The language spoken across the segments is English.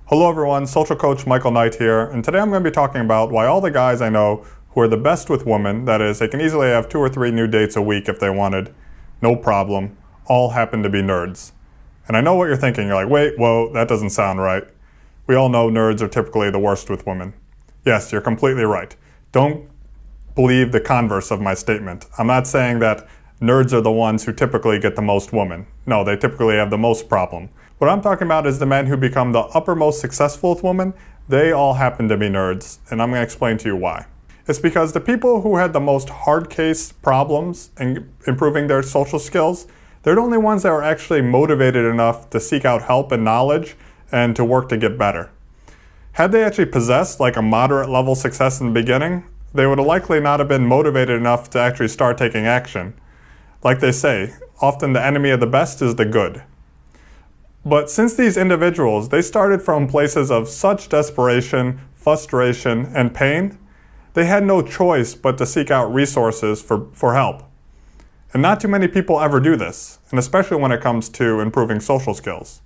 Hello everyone, Social Coach Michael Knight here, and today I'm going to be talking about why all the guys I know who are the best with women, that is, they can easily have 2 or 3 new dates a week if they wanted, no problem, all happen to be nerds. And I know what you're thinking, you're like, wait, whoa, that doesn't sound right. We all know nerds are typically the worst with women. Yes, you're completely right. Don't believe the converse of my statement. I'm not saying that nerds are the ones who typically get the most women. No, they typically have the most problem. What I'm talking about is the men who become the uppermost successful with women. They all happen to be nerds, and I'm going to explain to you why. It's because the people who had the most hard case problems in improving their social skills, they're the only ones that were actually motivated enough to seek out help and knowledge and to work to get better. Had they actually possessed like a moderate level success in the beginning, they would have likely not have been motivated enough to actually start taking action. Like they say, often the enemy of the best is the good. But since these individuals, they started from places of such desperation, frustration, and pain, they had no choice but to seek out resources for help. And not too many people ever do this, and especially when it comes to improving social skills.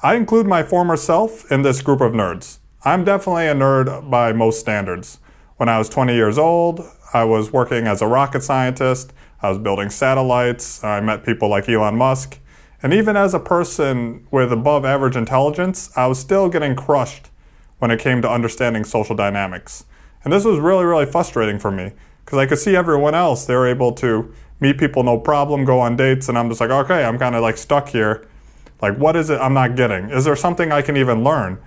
I include my former self in this group of nerds. I'm definitely a nerd by most standards. When I was 20 years old, I was working as a rocket scientist, I was building satellites, I met people like Elon Musk, and even as a person with above average intelligence, I was still getting crushed when it came to understanding social dynamics. And this was really, really frustrating for me, because I could see everyone else, they were able to meet people no problem, go on dates, and I'm just like, okay, I'm kind of like stuck here. Like, what is it I'm not getting? Is there something I can even learn?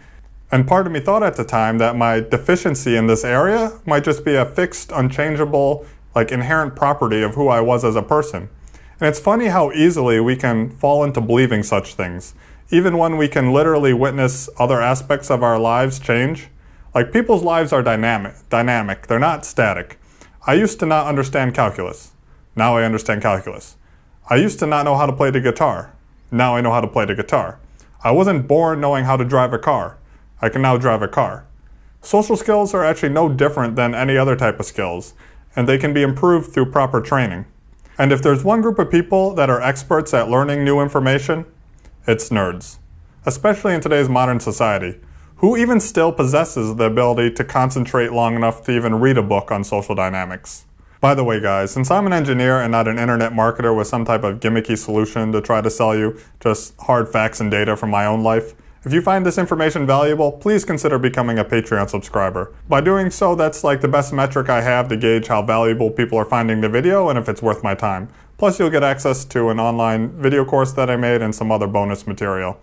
And part of me thought at the time that my deficiency in this area might just be a fixed, unchangeable, like inherent property of who I was as a person. And it's funny how easily we can fall into believing such things, even when we can literally witness other aspects of our lives change. Like, people's lives are dynamic, they're not static. I used to not understand calculus. Now I understand calculus. I used to not know how to play the guitar. Now I know how to play the guitar. I wasn't born knowing how to drive a car. I can now drive a car. Social skills are actually no different than any other type of skills, and they can be improved through proper training. And if there's one group of people that are experts at learning new information, it's nerds. Especially in today's modern society. Who even still possesses the ability to concentrate long enough to even read a book on social dynamics? By the way, guys, since I'm an engineer and not an internet marketer with some type of gimmicky solution to try to sell you just hard facts and data from my own life, if you find this information valuable, please consider becoming a Patreon subscriber. By doing so, that's like the best metric I have to gauge how valuable people are finding the video and if it's worth my time. Plus, you'll get access to an online video course that I made and some other bonus material.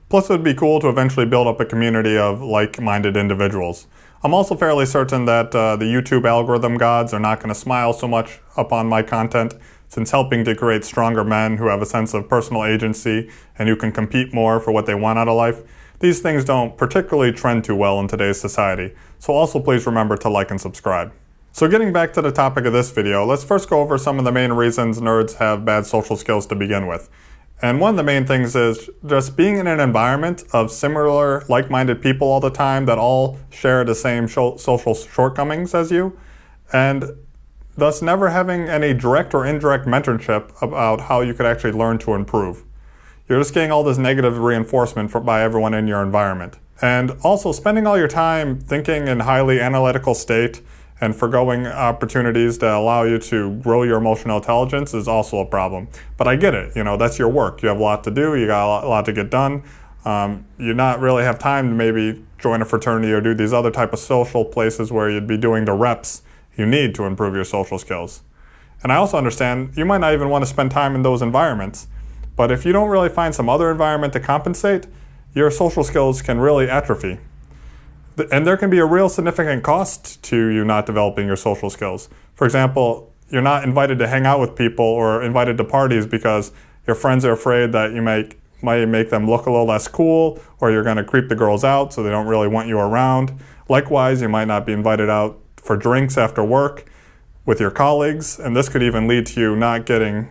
Plus, it would be cool to eventually build up a community of like-minded individuals. I'm also fairly certain that the YouTube algorithm gods are not going to smile so much upon my content, since helping to create stronger men who have a sense of personal agency and who can compete more for what they want out of life, these things don't particularly trend too well in today's society. So also please remember to like and subscribe. So getting back to the topic of this video, let's first go over some of the main reasons nerds have bad social skills to begin with. And one of the main things is just being in an environment of similar, like-minded people all the time that all share the same social shortcomings as you, and thus never having any direct or indirect mentorship about how you could actually learn to improve. You're just getting all this negative reinforcement by everyone in your environment. And also spending all your time thinking in highly analytical state and forgoing opportunities that allow you to grow your emotional intelligence is also a problem. But I get it, that's your work. You have a lot to do, you got a lot to get done. You not really have time to maybe join a fraternity or do these other type of social places where you'd be doing the reps you need to improve your social skills. And I also understand you might not even want to spend time in those environments, but if you don't really find some other environment to compensate, your social skills can really atrophy. And there can be a real significant cost to you not developing your social skills. For example, you're not invited to hang out with people or invited to parties because your friends are afraid that you might make them look a little less cool, or you're going to creep the girls out so they don't really want you around. Likewise, you might not be invited out for drinks after work with your colleagues, and this could even lead to you not getting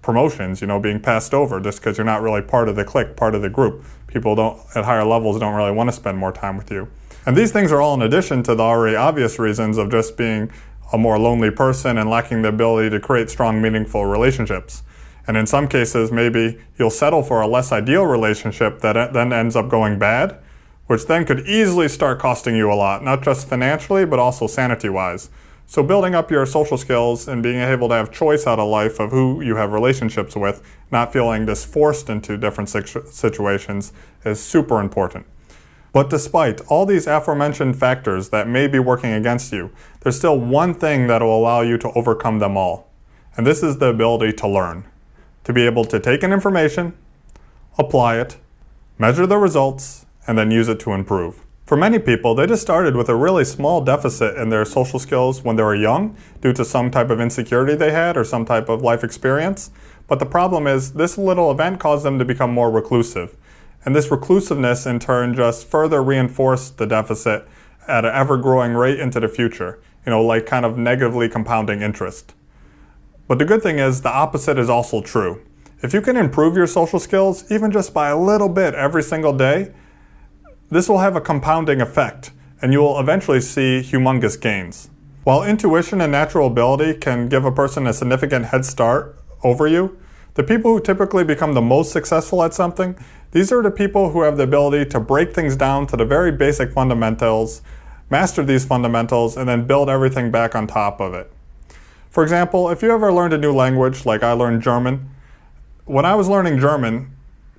promotions, being passed over just because you're not really part of the clique, part of the group. People at higher levels don't really want to spend more time with you. And these things are all in addition to the already obvious reasons of just being a more lonely person and lacking the ability to create strong, meaningful relationships. And in some cases, maybe you'll settle for a less ideal relationship that then ends up going bad which then could easily start costing you a lot, not just financially, but also sanity-wise. So building up your social skills and being able to have choice out of life of who you have relationships with, not feeling this forced into different situations, is super important. But despite all these aforementioned factors that may be working against you, there's still one thing that will allow you to overcome them all. And this is the ability to learn. To be able to take in information, apply it, measure the results, and then use it to improve. For many people, they just started with a really small deficit in their social skills when they were young due to some type of insecurity they had or some type of life experience. But the problem is this little event caused them to become more reclusive. And this reclusiveness in turn just further reinforced the deficit at an ever-growing rate into the future, like kind of negatively compounding interest. But the good thing is the opposite is also true. If you can improve your social skills, even just by a little bit every single day, this will have a compounding effect, and you will eventually see humongous gains. While intuition and natural ability can give a person a significant head start over you, the people who typically become the most successful at something, these are the people who have the ability to break things down to the very basic fundamentals, master these fundamentals, and then build everything back on top of it. For example, if you ever learned a new language, like I learned German, when I was learning German,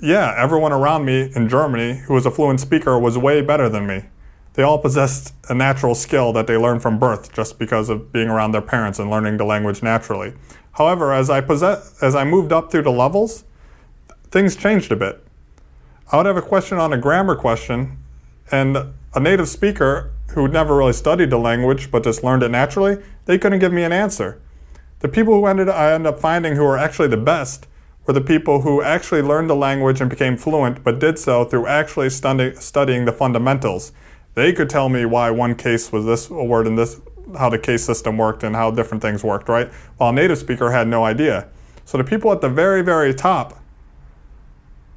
everyone around me in Germany who was a fluent speaker was way better than me. They all possessed a natural skill that they learned from birth just because of being around their parents and learning the language naturally. However, as I moved up through the levels, things changed a bit. I would have a question on a grammar question, and a native speaker who never really studied the language but just learned it naturally, they couldn't give me an answer. The people who I ended up finding who were actually the best were the people who actually learned the language and became fluent, but did so through actually studying the fundamentals. They could tell me why one case was this word and this, how the case system worked and how different things worked, right? While a native speaker had no idea. So the people at the very, very top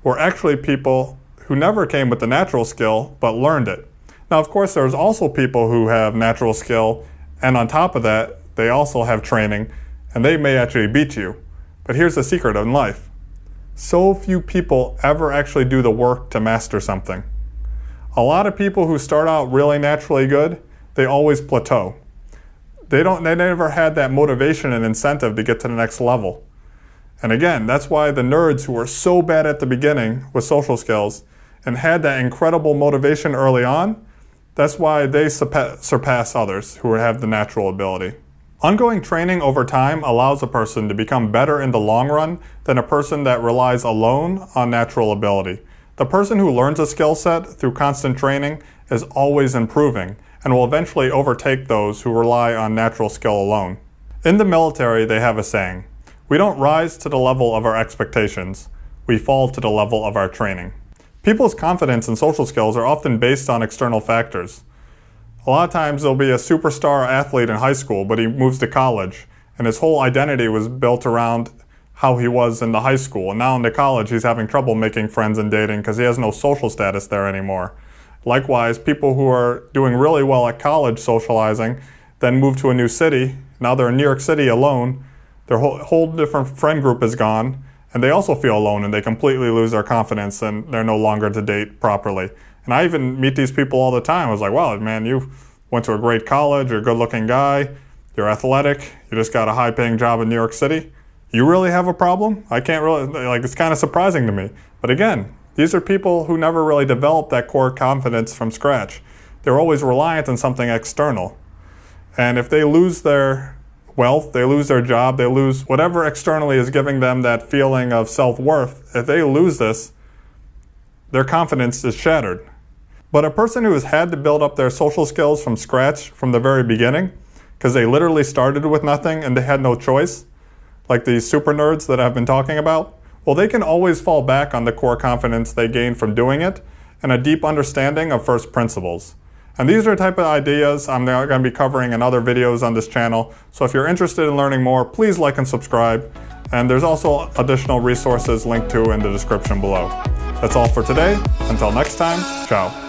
were actually people who never came with the natural skill, but learned it. Now, of course, there's also people who have natural skill, and on top of that, they also have training, and they may actually beat you. But here's the secret in life. So few people ever actually do the work to master something. A lot of people who start out really naturally good, they always plateau. They never had that motivation and incentive to get to the next level. And again, that's why the nerds who were so bad at the beginning with social skills and had that incredible motivation early on, that's why they surpass others who have the natural ability. Ongoing training over time allows a person to become better in the long run than a person that relies alone on natural ability. The person who learns a skill set through constant training is always improving and will eventually overtake those who rely on natural skill alone. In the military, they have a saying, "We don't rise to the level of our expectations, we fall to the level of our training." People's confidence and social skills are often based on external factors. A lot of times there'll be a superstar athlete in high school, but he moves to college, and his whole identity was built around how he was in the high school. And now in the college, he's having trouble making friends and dating because he has no social status there anymore. Likewise, people who are doing really well at college socializing, then move to a new city. Now they're in New York City alone. Their whole different friend group is gone, and they also feel alone, and they completely lose their confidence, and they're no longer to date properly. And I even meet these people all the time. I was like, wow, man, you went to a great college, you're a good-looking guy, you're athletic, you just got a high-paying job in New York City. You really have a problem? I can't really, it's kind of surprising to me. But again, these are people who never really developed that core confidence from scratch. They're always reliant on something external. And if they lose their wealth, they lose their job, they lose whatever externally is giving them that feeling of self-worth, if they lose this, their confidence is shattered. But a person who has had to build up their social skills from scratch from the very beginning, because they literally started with nothing and they had no choice, like these super nerds that I've been talking about, well, they can always fall back on the core confidence they gained from doing it and a deep understanding of first principles. And these are the type of ideas I'm now going to be covering in other videos on this channel. So if you're interested in learning more, please like and subscribe. And there's also additional resources linked to in the description below. That's all for today. Until next time, ciao.